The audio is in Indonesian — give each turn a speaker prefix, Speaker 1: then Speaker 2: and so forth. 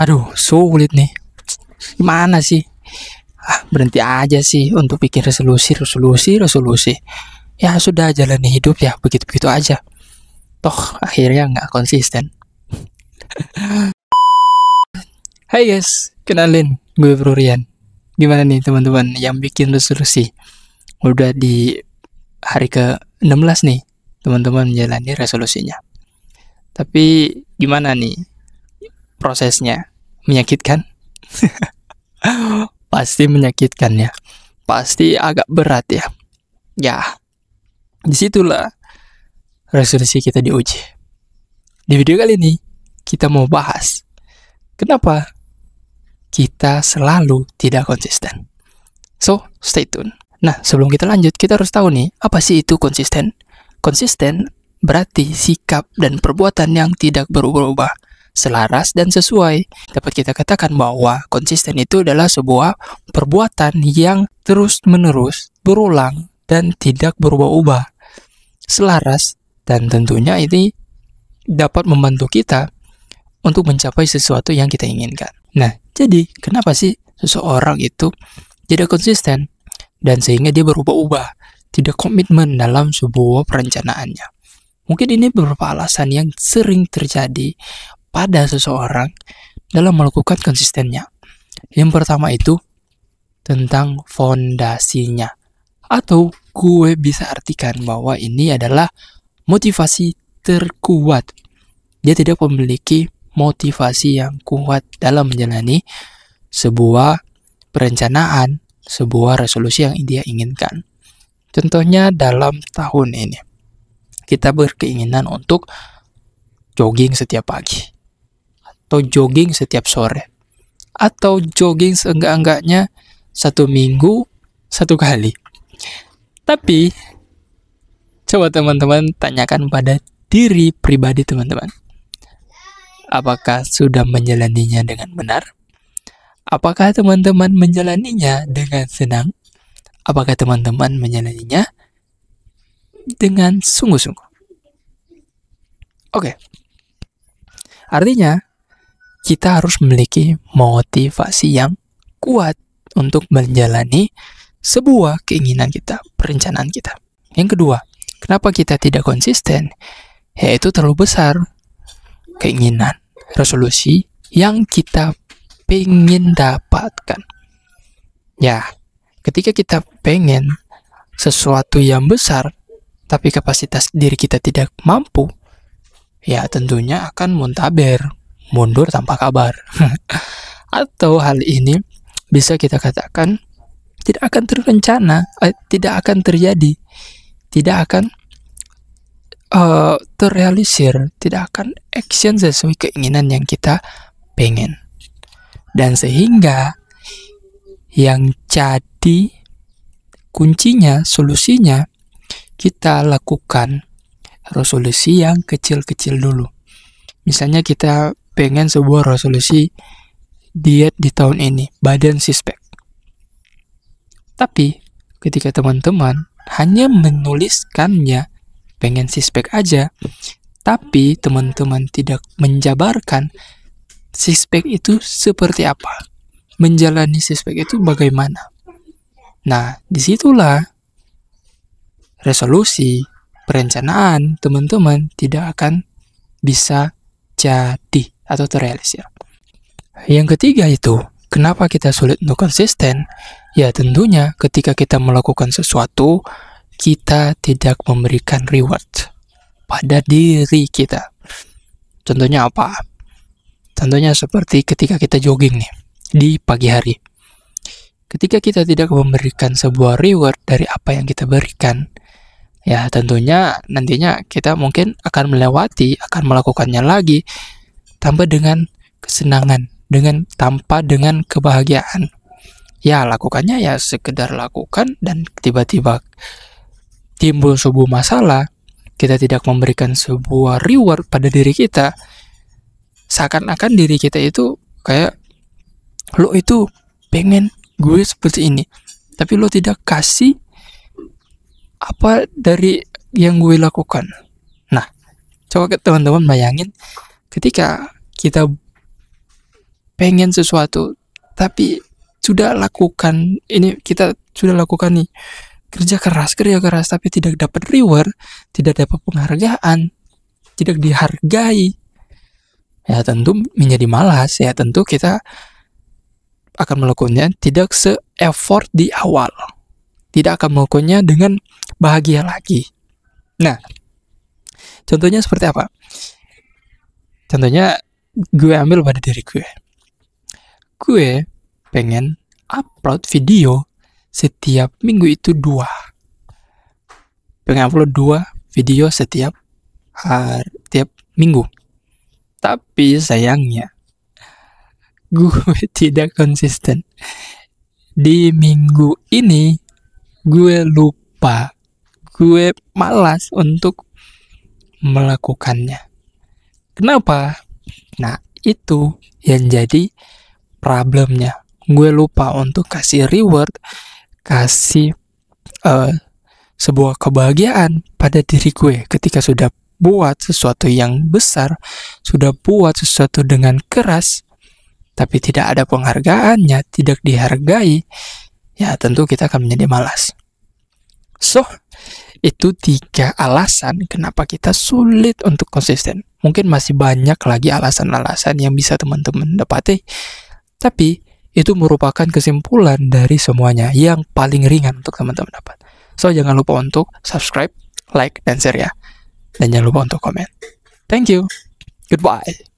Speaker 1: Aduh, sulit nih. Gimana sih? Berhenti aja sih untuk bikin resolusi. Ya sudah, jalani hidup ya begitu-begitu aja. Toh akhirnya nggak konsisten. Hai guys, kenalin, gue Bro Rian. Gimana nih teman-teman yang bikin resolusi? Udah di hari ke-16 nih, teman-teman menjalani resolusinya. Tapi gimana nih prosesnya? Menyakitkan? Pasti menyakitkan ya. Pasti agak berat ya. Ya, disitulah resolusi kita diuji. Di video kali ini, kita mau bahas kenapa kita selalu tidak konsisten. So, stay tune. Nah, sebelum kita lanjut, kita harus tahu nih, apa sih itu konsisten? Konsisten berarti sikap dan perbuatan yang tidak berubah-ubah, selaras dan sesuai. Dapat kita katakan bahwa konsisten itu adalah sebuah perbuatan yang terus-menerus berulang dan tidak berubah-ubah, selaras, dan tentunya ini dapat membantu kita untuk mencapai sesuatu yang kita inginkan. Nah, jadi kenapa sih seseorang itu tidak konsisten dan sehingga dia berubah-ubah, tidak komitmen dalam sebuah perencanaannya? Mungkin ini beberapa alasan yang sering terjadi pada seseorang dalam melakukan konsistennya. Yang pertama itu tentang fondasinya, atau gue bisa artikan bahwa ini adalah motivasi terkuat. Dia tidak memiliki motivasi yang kuat dalam menjalani sebuah perencanaan, sebuah resolusi yang dia inginkan. Contohnya dalam tahun ini, kita berkeinginan untuk jogging setiap pagi, atau jogging setiap sore, atau jogging seenggak-enggaknya 1 minggu 1 kali. Tapi, coba teman-teman tanyakan pada diri pribadi teman-teman. Apakah sudah menjalaninya dengan benar? Apakah teman-teman menjalaninya dengan senang? Apakah teman-teman menjalaninya dengan sungguh-sungguh? Oke. Artinya, kita harus memiliki motivasi yang kuat untuk menjalani sebuah keinginan kita, perencanaan kita. Yang kedua, kenapa kita tidak konsisten? Yaitu terlalu besar keinginan, resolusi yang kita pengen dapatkan. Ya, ketika kita pengen sesuatu yang besar, tapi kapasitas diri kita tidak mampu, ya tentunya akan mundur tanpa kabar. Atau hal ini bisa kita katakan tidak akan terencana, tidak akan terjadi, tidak akan terrealisir, tidak akan action sesuai keinginan yang kita pengen. Dan sehingga yang jadi kuncinya, solusinya, kita lakukan resolusi yang kecil-kecil dulu. Misalnya kita pengen sebuah resolusi diet di tahun ini, badan six pack. Tapi ketika teman-teman hanya menuliskannya pengen six pack aja, tapi teman-teman tidak menjabarkan six pack itu seperti apa, menjalani six pack itu bagaimana. Nah, disitulah resolusi, perencanaan teman-teman tidak akan bisa jadi atau terrealisir. Yang ketiga itu, kenapa kita sulit untuk konsisten? Ya tentunya ketika kita melakukan sesuatu, kita tidak memberikan reward pada diri kita. Contohnya apa? Contohnya seperti ketika kita jogging nih, di pagi hari. Ketika kita tidak memberikan sebuah reward dari apa yang kita berikan, ya tentunya nantinya kita mungkin akan melewati, akan melakukannya lagi tanpa dengan kesenangan, tanpa dengan kebahagiaan. Ya lakukannya ya sekedar lakukan dan tiba-tiba timbul sebuah masalah, kita tidak memberikan sebuah reward pada diri kita, seakan-akan diri kita itu kayak, lo itu pengen gue seperti ini, tapi lo tidak kasih apa dari yang gue lakukan. Nah, coba teman-teman bayangin ketika kita pengen sesuatu, tapi sudah lakukan, ini kita sudah lakukan nih, kerja keras, tapi tidak dapat reward, tidak dapat penghargaan, tidak dihargai, ya tentu menjadi malas. Ya tentu kita akan melakukannya tidak se-effort di awal, tidak akan melakukannya dengan bahagia lagi. Nah, contohnya seperti apa? Contohnya gue ambil pada diri gue. Gue pengen upload video setiap minggu itu 2. Pengen upload 2 video setiap minggu. Tapi sayangnya gue tidak konsisten. Di minggu ini gue lupa. Gue malas untuk melakukannya. Kenapa? Nah, itu yang jadi problemnya. Gue lupa untuk kasih reward, kasih sebuah kebahagiaan pada diri gue ketika sudah buat sesuatu yang besar, sudah buat sesuatu dengan keras, tapi tidak ada penghargaannya, tidak dihargai, ya tentu kita akan menjadi malas. So, itu 3 alasan kenapa kita sulit untuk konsisten. Mungkin masih banyak lagi alasan-alasan yang bisa teman-teman dapati, tapi itu merupakan kesimpulan dari semuanya yang paling ringan untuk teman-teman dapat. So, jangan lupa untuk subscribe, like, dan share ya. Dan jangan lupa untuk komen. Thank you. Goodbye.